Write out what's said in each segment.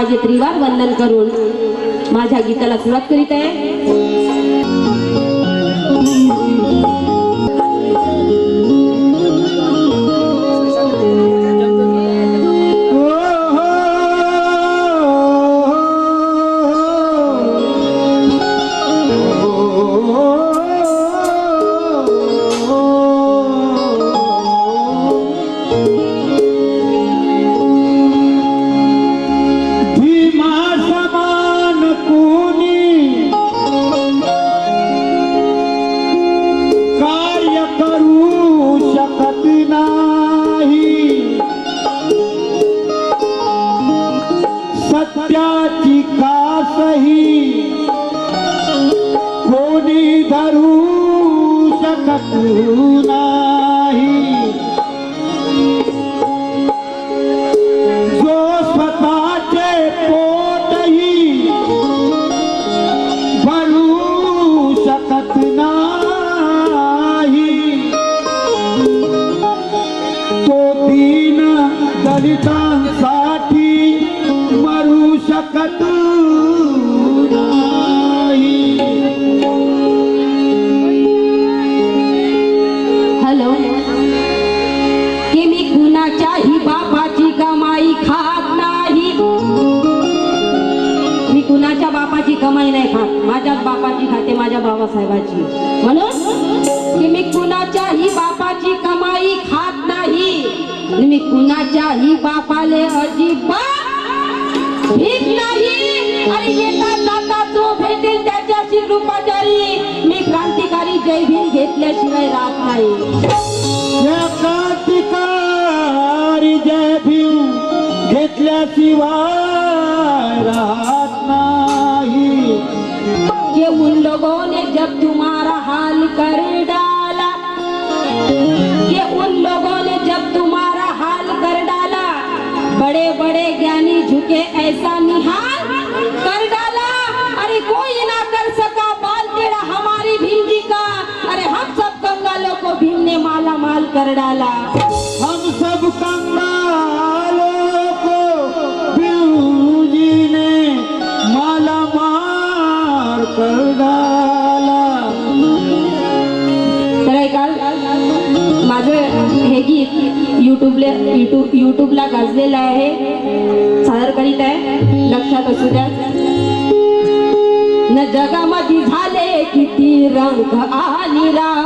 माझे त्रिवार वंदन करून माझ्या गीताला सुरुवात करीत आहे। सत्याची कासही कोणी धरू शकत नाही। जो स्वतःचे पोटही भरू शकत नाही, तो दीन दलितांसाठी मरू शकत नाही। हॅलो, की मी कुणाच्याही बापाची कमाई खात नाही। मी कुणाच्या बापाची कमाई नाही खात, माझ्याच बापाची खाते, माझ्या बाबासाहेबाची। म्हणून की मी कुणाच्याही बापाची कमाई खात नाही, मी कुणाच्याही बापाले अजिबात भीक नाही। आणि येता जाता जो भेटेल त्याच्याशी रूपाचारी मी क्रांतिकारी जय भीम घेतल्याशिवाय राहत नाही। या क्रांतिकारी जय भीम घेतल्याशिवाय राहत नहीं। कि उन लोगों ने जब तुम्हारा हाल कर डाला, कि उन लोगों ने जब तुम्हारा हाल कर डाला, बड़े बड़े ज्ञानी झुके ऐसा निहाल कर डाला। अरे कोई ना कर सका बाल तेरा हमारी भीम जी का, अरे हम सब कंगालों को भीम ने माला माल कर डाला। हम सब कंगालों को भीम जी ने माला मार कर डाला। तर ऐकाल, माझं हे गीत युट्यूबला गाजलेलं आहे, सादर करीत आहे, लक्षात असू द्या। न जगामध्ये झाले किती रंग आणि राव,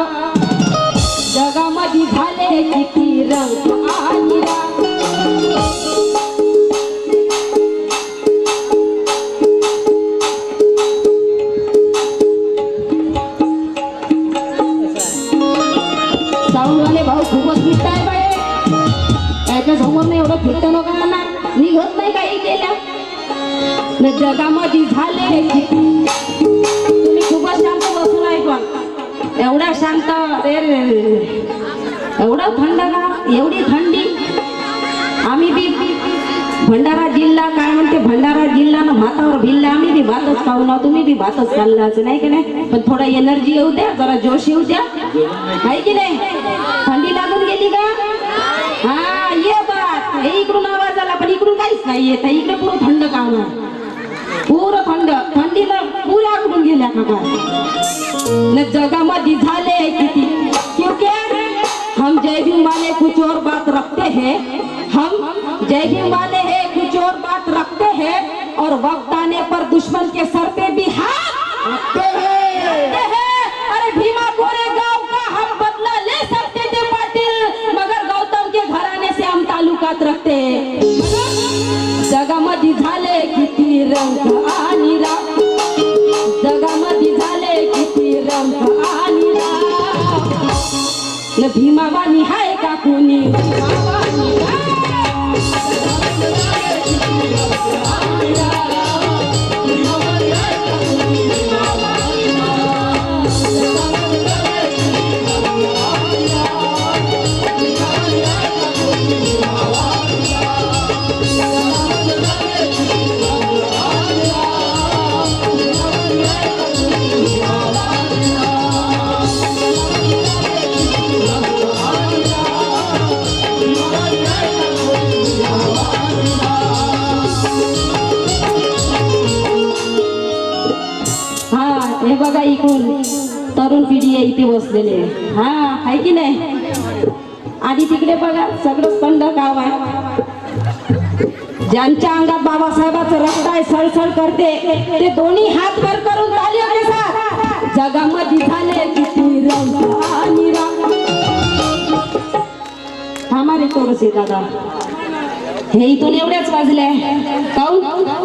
जगामध्ये झाले किती रंग आणि राव। साऊंडवाले भाऊ खूपच फिरताय बाई, त्याच्या समोर नाही एवढं फिरतं नका ना, निघत नाही काही केल्या। न जगामध्ये झाले किती, तुम्ही खूपच शांत बसून ऐकवा, एवढा शांत, एवढं थंड का, एवढी थंडी। आम्ही बी भंडारा जिल्हा काय म्हणते, भंडारा जिल्हा ना भातावर भिल्ला, आम्ही बी भातच खाऊ ना, तुम्ही बी भातच खाल्ला असं नाही की नाही, पण थोडा एनर्जी येऊ द्या, जरा जोश येऊ द्या, आहे की नाही। थंडी लागून गेली का? हा ये बात, हे इकडून आवाज आला पण इकडून काहीच नाही येत, इकडे पुरं थंड काम आहे, पुरं थंड, थंडीला पुऱ्या कडून गेल्या का काय। न जगामध्ये झाले किती, क्योंकि हम जय भीम वाले कुछ और बात रखते हैं, हम जय भीम वाले हैं कुछ और बात रखते हैं, और वक्त आने पर दुश्मन के सर पे भी हाथ रखते हैं। अरे भीमा कोरेगांव का हम बदला ले सकते थे पाटिल, मगर गौतम के घराने से हम ताल्लुकात रखते हैं। जगामध्ये झाले किती रंग आणि राव, जगामध्ये झाले किती रंग आणि राव। न भीमावानी हाय का कोणी, भीमावानी हे बघा इकडून तरुण पिढी आहे इथे बसलेले हा आहे की नाही. आणि तिकडे बघा सगळं थंड गाव आहे. ज्यांच्या अंगात बाबासाहेबाचं रक्त आहे सळसळ करते ते दोन्ही हात वर करून ताली वाजवा सा. जगामध्ये झाले किती रंग आणि रंग. थांबा रे थोडसे दादा हे इथून एवढेच वाजले काऊन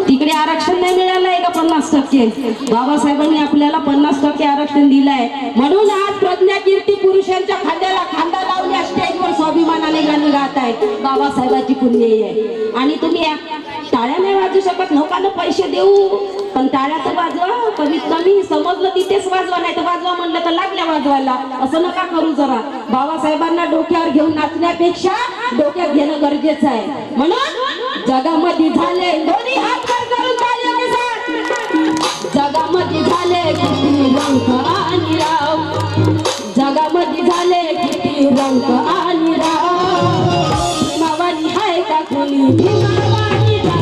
तिकडे आरक्षण नाही मिळालंय का 50%. बाबासाहेबांनी आपल्याला 50% आरक्षण दिलंय म्हणून आज प्रज्ञाकीर्ती पुरुषांच्या खांद्याला खांदा लावल्या स्टेजवर स्वाभिमानाने गाणं गात आहेत. बाबासाहेबाची पुण्य आहे. आणि तुम्ही टाळ्या नाही वाजू शकत लोकांना पैसे देऊ पण टाळ्या तर वाजवा कमीत कमी समजलं तिथेच वाजवा नाही तर वाजवा म्हणलं तर लागल्या वाजवायला. असं नका करू जरा. बाबासाहेबांना डोक्यावर घेऊन नाचण्यापेक्षा डोक्यात घेणं गरजेचं आहे. म्हणून जगामध्ये झाले दोन्ही हात वर करून ताली वाजवा. जगामध्ये झाले किती रंग आणि राव. जगामध्ये झाले किती रंग आणि राव. भीमावानी हाय का कोणी भीमावानी राव.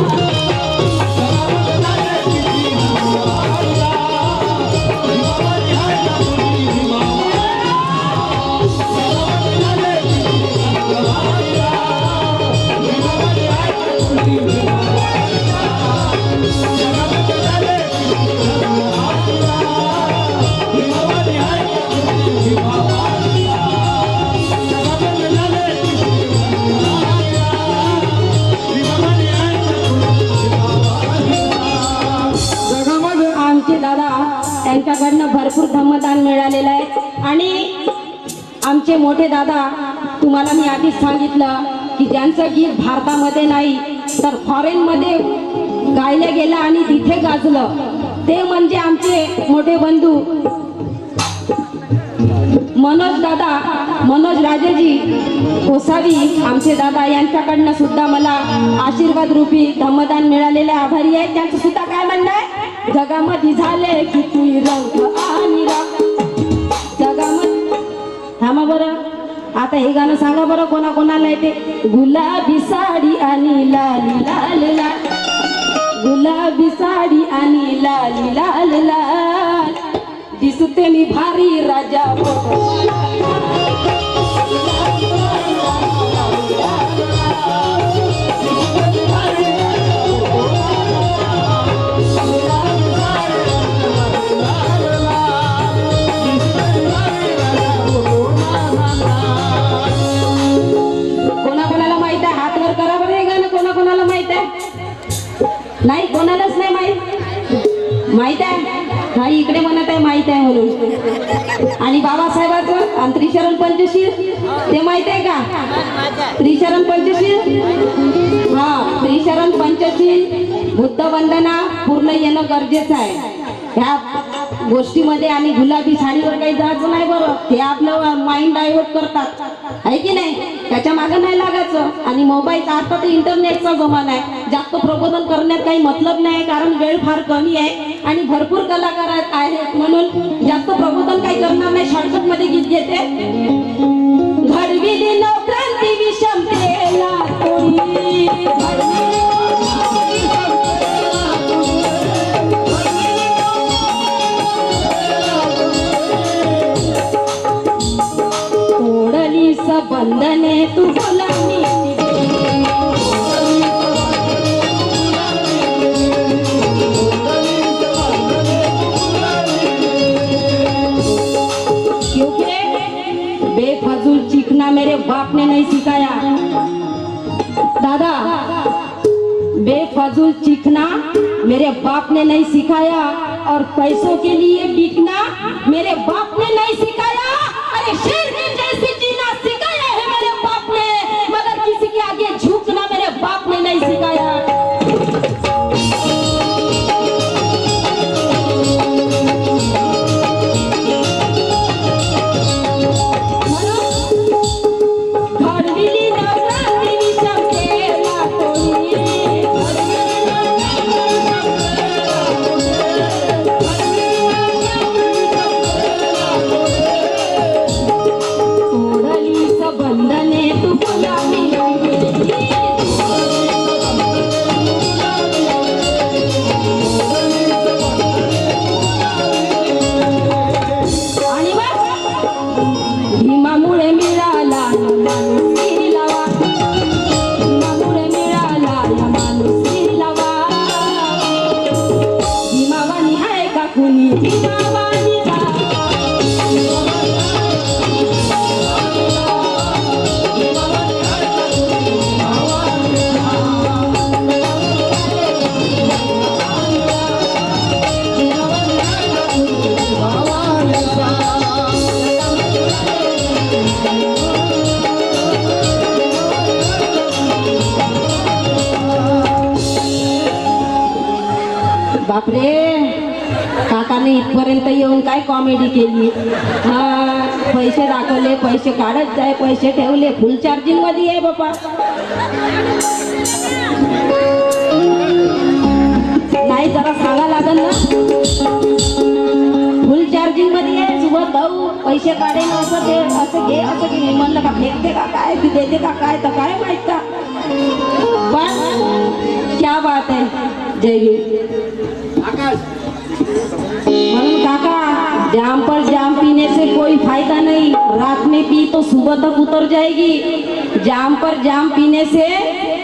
त्यांच्याकडनं भरपूर धम्मदान मिळालेलं आहे. आणि आमचे मोठे दादा तुम्हाला मी आधीच सांगितलं की ज्यांचं गीत भारतामध्ये नाही तर फॉरेनमध्ये गायलं गेलं आणि तिथे गाजलं ते म्हणजे आमचे मोठे बंधू मनोज राजेजी कोसावी आमचे दादा यांच्याकडनं सुद्धा मला आशीर्वाद रूपी धम्मदान मिळालेले आभारी आहे. त्यांचं सुद्धा काय म्हणणं आहे जगामध्ये झाले किती रंग आणि रंग. जगामध्ये थांबा बरं आता हे गाणं सांगा बरं कोणाकोणाला येते. गुलाबी साडी आणि लाली लाल लाल. गुलाबी साडी आणि लाली लाल लाल. दिसते मी भारी राजा कोणाकोणाला माहित आहे हात वर करा बरं हे गाणं कोणाकोणाला माहित आहे. नाही कोणालाच नाही माहित आहे. हा इकडे म्हणत आहे माहित आहे म्हणून. आणि बाबासाहेबांचं आणि त्रिशरण पंचशील ते माहित आहे का. त्रिशरण पंचशील हा त्रिशरण पंचशील बुद्ध वंदना पूर्ण येणं गरजेचं आहे ह्या गोष्टीमध्ये. आणि गुलाबी साडीवर काही जायचं नाही बरं ते आपलं माइंड डायव्हर्ट करतात आहे की नाही. त्याच्या मागे नाही लागायचं. आणि मोबाईल आता तर इंटरनेटचा जमाना आहे. जास्त प्रबोधन करण्यात काही मतलब नाही कारण वेळ फार कमी आहे आणि भरपूर कलाकार आहेत म्हणून जास्त प्रबोधन काही करणार नाही. शॉर्टकट मध्ये गीत घेते. घडविली क्रांती विषमतेला तोडी. तोडली सबंधने तू गुलामी. बेफजूल चीखना मेरे बाप ने नहीं सिखाया. दादा बेफजूल चीखना मेरे बाप ने नहीं सिखाया और पैसों के लिए बिकना मेरे बाप ने नहीं सिखाया. अरे शेर की जैसी जीना सिखाया है मेरे बाप ने मगर किसी के आगे झुकना मेरे बाप ने नहीं सिखाया. बापरे, काकाने इथपर्यंत येऊन काय कॉमेडी केली. हा, पैसे दाखवले, पैसे काढत जाय, पैसे ठेवले, फुल चार्जिंग मध्ये आहे बापा. नाही जरा सांगा लागल ना, फुल चार्जिंग मध्ये आहे. सोबत भाऊ पैसे काढेल, असं दे, असं घे, असं घे. मी म्हणलं का फेकते का काय, ती देते का काय, तर काय माहित का. पण क्या बात है, जय भीम. म्हणून काका, जाम पर जाम पीने से कोई फायदा नहीं, रात में पी तो सुबह तक उतर जाएगी. जाम पर जाम पीने से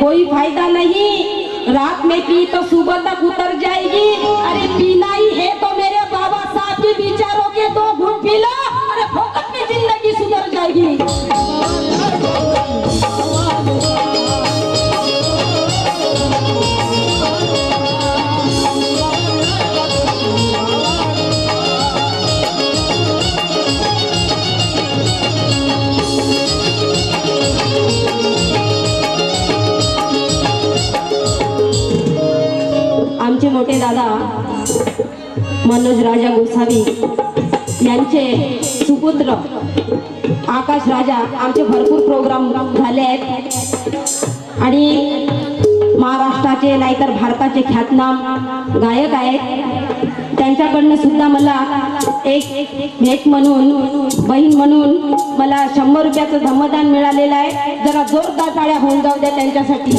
कोई फायदा नहीं, रात में पी तो सुबह तक उतर जाएगी. अरे पीना ही है तो मेरे बाबा साहब के विचारों के 2 घूंट पी लो, अरे फोकट में जिंदगी सुधर जाएगी. आमचे मोठे दादा मनोज राजा गोसावी यांचे सुपुत्र आकाश राजा, आमचे भरपूर प्रोग्राम झाले आहेत आणि महाराष्ट्राचे नाहीतर भारताचे ख्यातनाम गायक आहेत. त्यांच्याकडनं सुद्धा मला एक भेट म्हणून, बहीण म्हणून मला 100 रुपयाचं धम्मदान मिळालेलं आहे. जरा जोरदार टाळ्या होऊन जाऊ द्या त्यांच्यासाठी.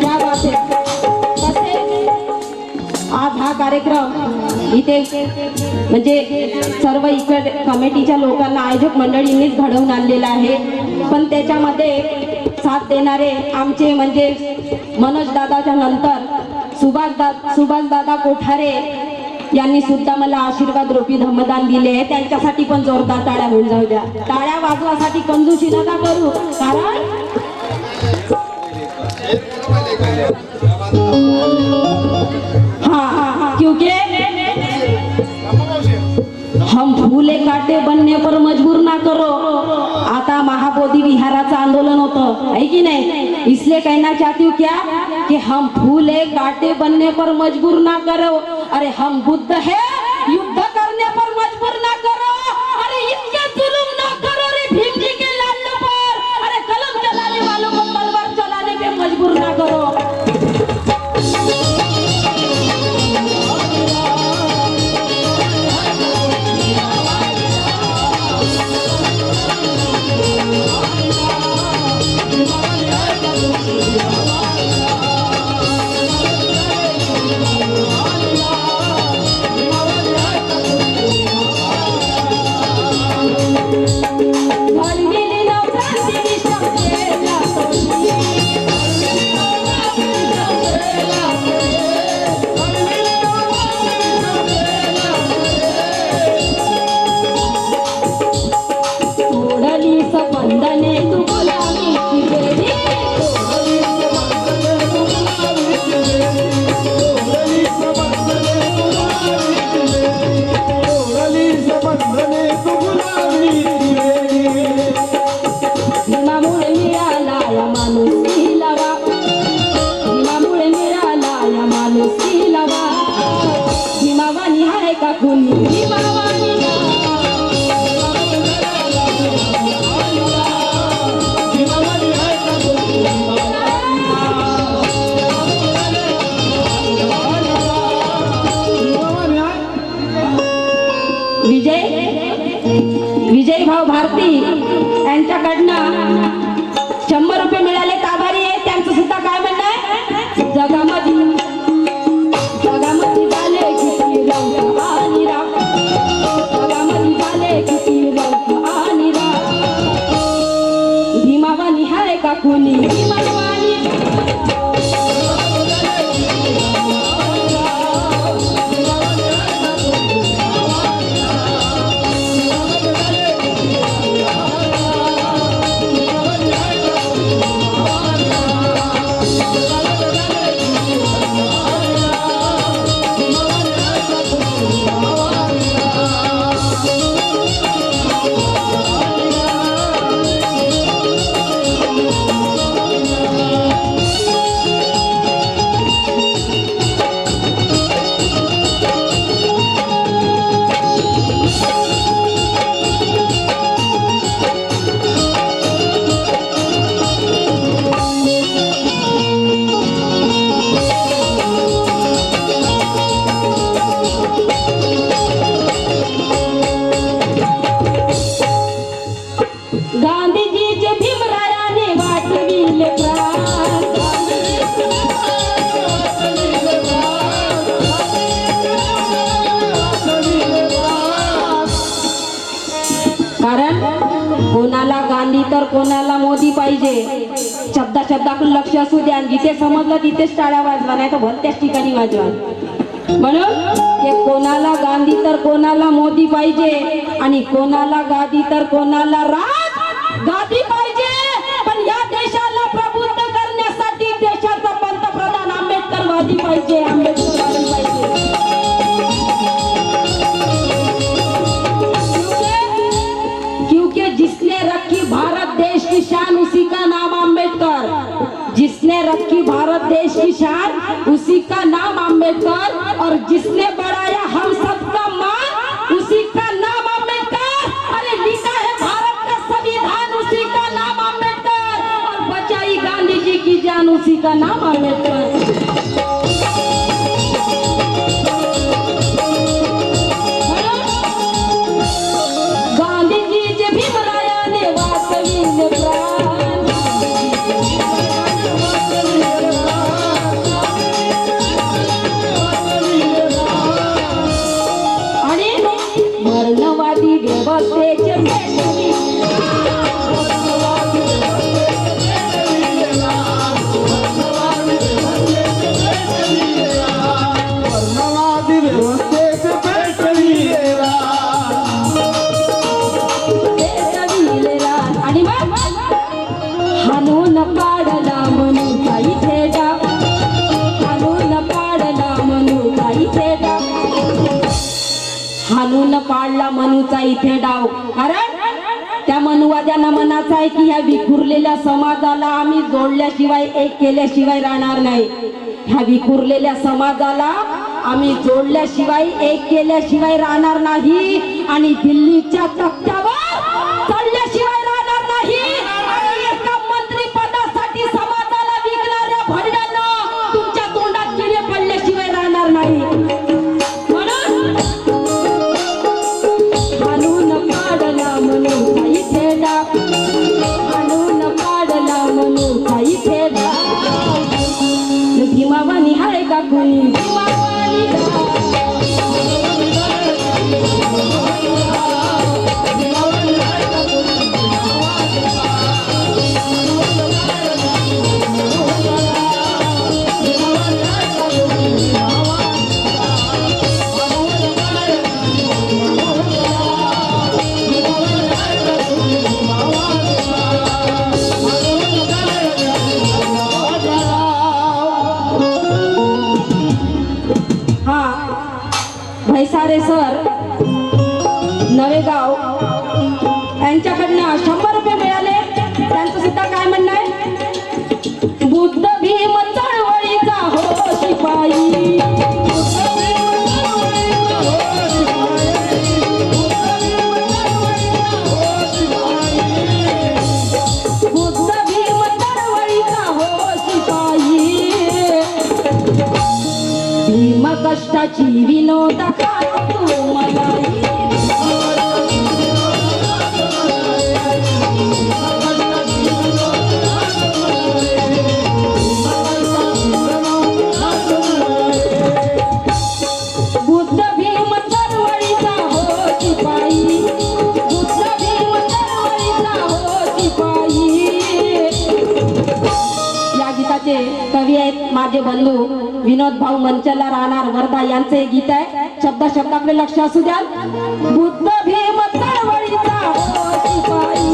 क्या बात आहे. आज हा कार्यक्रम इथे म्हणजे सर्व इकडे कमिटीच्या लोकांना, आयोजक मंडळींनीच घडवून आणलेला आहे. पण त्याच्यामध्ये साथ देणारे आमचे म्हणजे मनोज दादाच्या नंतर सुभाष दादा कोठारे यांनी सुद्धा मला आशीर्वाद रूपी धम्मदान दिले आहे. त्यांच्यासाठी पण जोरदार टाळ्या होऊन जाऊ द्या. टाळ्या वाजवासाठी कंजूसी नका करू, कारण क्योंकि हम फूले काटे बनने पर मजबूर ना करो. आता महाबोधी विहाराचं आंदोलन होतं है की नाही, इसलिए कहना चाहती हूँ क्या कि हम फूले काटे बनने पर मजबूर ना करो. अरे हम बुद्ध है, युद्ध करने पर मजबूर ना करो. अरे इतने जुल्म ना करो रे भीम जी के लाल पर. अरे कलम चलाने वालों को तलवार चलाने पे मजबूर ना करो. विजय भाऊ भारती यांच्याकडनं 100 रुपये मिळाले. आभारी आहे. त्यांचं सुद्धा काय म्हणणं आहे, जगामध्ये झाले किती रंग आणि राग, जगामध्ये झाले किती रंग आणि राग. भीमावानी हाय का कोणी, भीमावानी कोणाला मोदी पाहिजे. शब्दा शब्दाकडून लक्ष असू द्या. जिथे समजलं तिथेच टाळ्या वाजवा, नाही तर भलत्याच ठिकाणी वाजवा. म्हणून ते कोणाला गांधी तर कोणाला मोदी पाहिजे, आणि कोणाला गादी तर कोणाला गादी पाहिजे. पण या देशाला प्रबुद्ध करण्यासाठी देशाचा पंतप्रधान आंबेडकरवादी पाहिजे, आंबेडकरवादी पाहिजे. क्योंकि जिसने रखी भारत देश की शान उसी का नाम आंबेडकर. जिसने रखी भारत देश की शान उसी का नाम आंबेडकर. और जिसने बढ़ाया हम सबका मान उसी का नाम आंबेडकर. अरे लिखा है भारत का संविधान उसी का नाम आंबेडकर. और बचाई गांधी जी की जान उसी का नाम आंबेडकर. गांधी जी जे भीमरायाने वाचविले प्राण. आणि वर्णवादी व्यवस्थेचे पेटवी. वर्णवादी व्यवस्थेचे पेटविलेला. पेटविलेला. आणि मग हाणून पाडला म्हणून काही थेटा. हाणून पाडला म्हणून काही थेटा. हाणून पाडला मनूचा इथे डाव. कारण त्या मनुवाद्यांना म्हणायचं आहे की ह्या विखुरलेल्या समाजाला आम्ही जोडल्याशिवाय, एक केल्याशिवाय राहणार नाही. ह्या विखुरलेल्या समाजाला आम्ही जोडल्याशिवाय, एक केल्याशिवाय राहणार नाही. आणि दिल्लीच्या तख्त्यावर चढल्याशिवाय राहणार नाही. आणि एका मंत्रिपदासाठी समाजाला विकणाऱ्या भंडांना तुमच्या तोंडात किडे पडल्याशिवाय राहणार नाही. म्हणून हाणून पाडला म्हणून काही थेटा. हाणून पाडला म्हणून काही थेटा. भीमावानी हाय का कोणी? भीमावानी भैसारे सर नवेगाव यांच्याकडनं 100 रुपये मिळाले. त्यांचं सुद्धा काय म्हणणं आहे? बुद्ध भीम चळवळीचा हो शिपाई. बुद्ध भीम चळवळीचा हो शिपाई. भीम कष्टाची विनोद तू मलाई. बुद्ध भीम चळवळीचा हो शिपाई. बुद्ध भीम चळवळीचा हो शिपाई. या गीताचे कवी आहेत माझे बंधू विनोद भाऊ मंचला राहणार वर्धा यांचे गीत आहे. शब्द शब्दाकडे लक्ष असू द्या. बुद्ध भीम चळवळीचा हो शिपाई.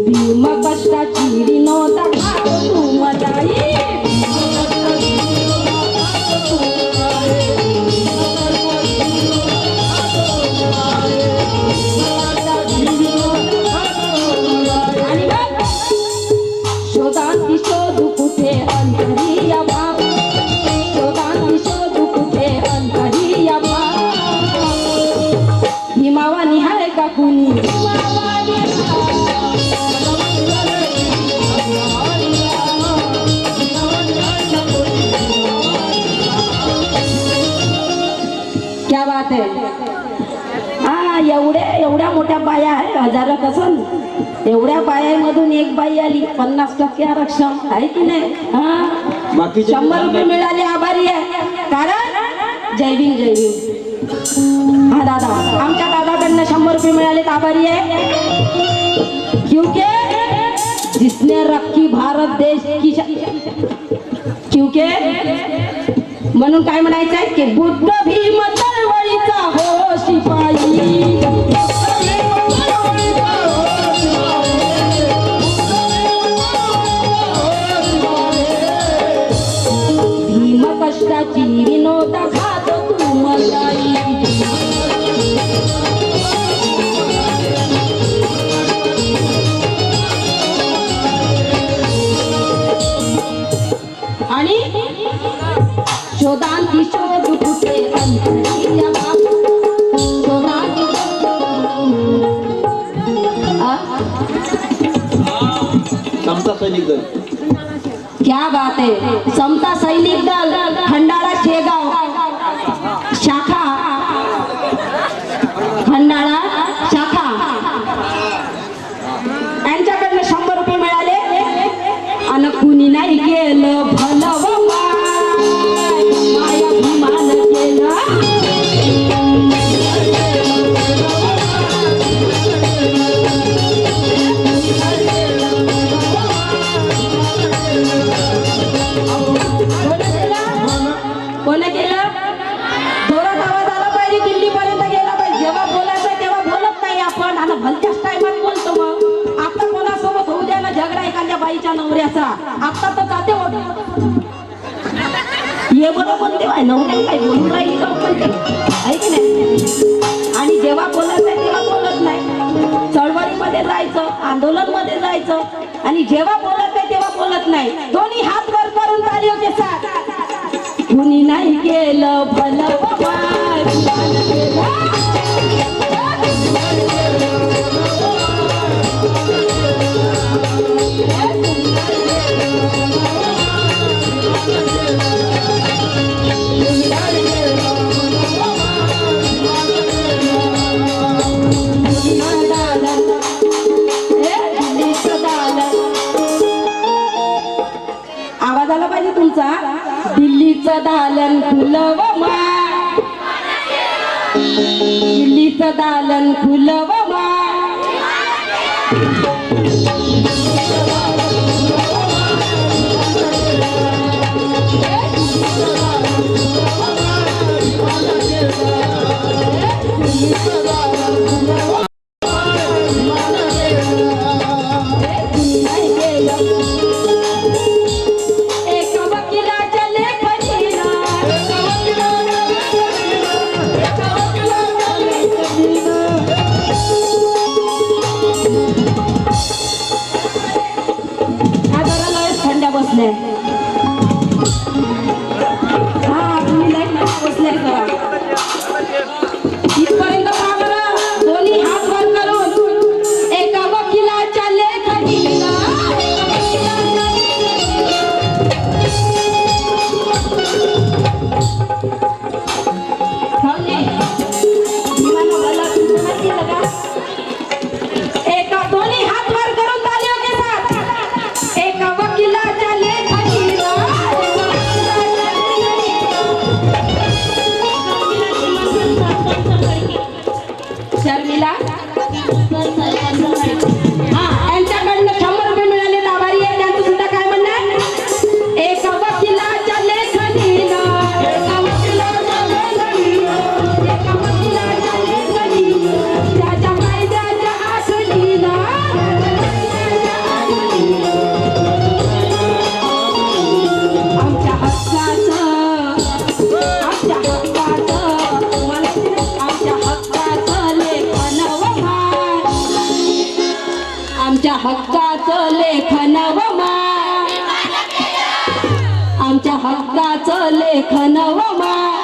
भीम कष्टाची विनोद तू मलाई. शोधांती शोधू कुठे अंतरिया भाव. शोधांती शोधू कुठे अंतरिया भाव. भीमावानी हाय का कुणी? क्या बात है. हा एवढ्या मोठ्या बाया आहे. हजारो कसं एवढ्या बायामधून एक बाई आली. 50% आरक्षण आहे की नाही? हा, बाकीचे 100 रुपये मिळाले. आभारी आहे. कारण जय भीम जय भीम. हा दादा, आमच्या दादाकडनं 100 रुपये मिळाले, आभारी आहे. क्योंकि जिसने रखी भारत देश की क्योंकि म्हणून काय म्हणायचं आहे की बुद्ध भीम चळवळीचा हो शिपाई. भीम कष्टाची विनोद खात तू मलाई. आणि शोधांती शोध कुठे अंतरीच्या बाबू. शोधांती समता सैनिक दल. क्या बात है. समता सैनिक दल खंडाळा शेगाव शाखा, खंडाळा शाखा यांच्याकडनं 100 रुपये मिळाले. आणि कुणी नाही गेलं भलं व माया भीमान केलं. कोणी केलं? जोरात आवाज आला पाहिजे, दिल्लीपर्यंत गेला पाहिजे. जेव्हा बोलायचं तेव्हा बोलत नाही आपण, आणि भलत्याच टायमात बोलतो. मग आता कोणासोबत होऊ द्या ना झगडा एखाद्या बाईच्या नवऱ्याचा, आता तर जाते होत ये बरोबर तेव्हा नवऱ्याला काय बोलून राहिली का म्हणते, आहे की नाही. आणि जेव्हा बोलायचं आहे तेव्हा बोलत नाही. चळवळीमध्ये जायचं, आंदोलनमध्ये जायचं, आणि जेव्हा बोलत आहे तेव्हा बोलत नाही. दोन्ही हात वर करून तालियों के साथ. कुणी नाही गेलं भलं व माय भीमान केलं. आवाज आला पाहिजे तुमचा. दिल्लीचं दालन खुलं व माय, दिल्लीचं दालन खुलं व माय. एका वकिलाच्या लेखणीला थंड बसले. हा तुम्ही लय बसले करा. इथपर्यंत पहा बरं, दोन्ही हात वर करून. एका वकिलाच्या लेखणीला एका दोन्ही हात वर करून तालियों के साथ. एका वकिलाच्या लेखणीला शर्मिला. हा, यांच्याकडनं 100 रुपये मिळाले, आभारी आहे. त्यांचं सुद्धा काय म्हणणार. एका वकिलाच्या लेखणीला, एका वकिलाच्या लेखणीला, एका वकिलाच्या लेखणीला, त्याच्या कायद्याच्या आखणीला. आमच्या हक्काचं, आमच्या हक्काचं, आमच्या हक्काचं लेखन व माय. आमच्या हक्काचं लेखन व माय. आमच्या हक्काचं लेखन व माय.